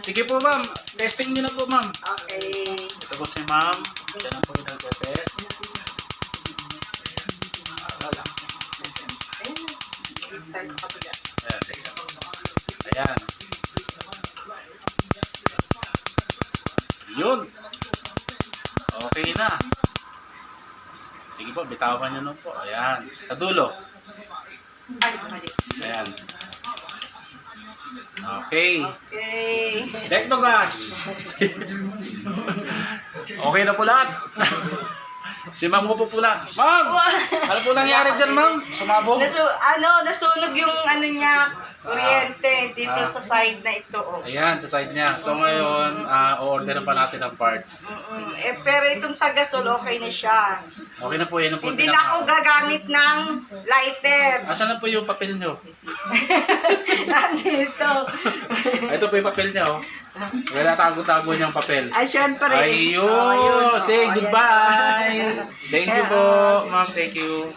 Sige po ma'am, testing nyo na po ma'am. Okay. Ito po si ma'am. Siya na po yung nag-test. Ayan. Yun. Okay na. Sige po, bitawan nyo na po. Ayan. Sa dulo. Ay, mali. Ayan. Okay. Okay. Dekto gas. Okay na po lahat. Si ma'am ko po lahat. Ma'am! Ano po nangyari dyan ma'am? Sumabog? Nasunog yung ano niya, kuryente dito sa side na ito. Oh. Ayan, sa side niya. So ngayon, o-order pa natin ang parts. Pero itong sa gasol, okay na siya. Okay na po, yan ang po. Hindi na ako gagamit ng lighter. Asan na po yung papel nyo? Nandito. Ito po yung papel niya, oh. Wala tago-tago niyang papel. Ay, syempre. Ayun! Say goodbye! Thank you po, ma'am. Thank you.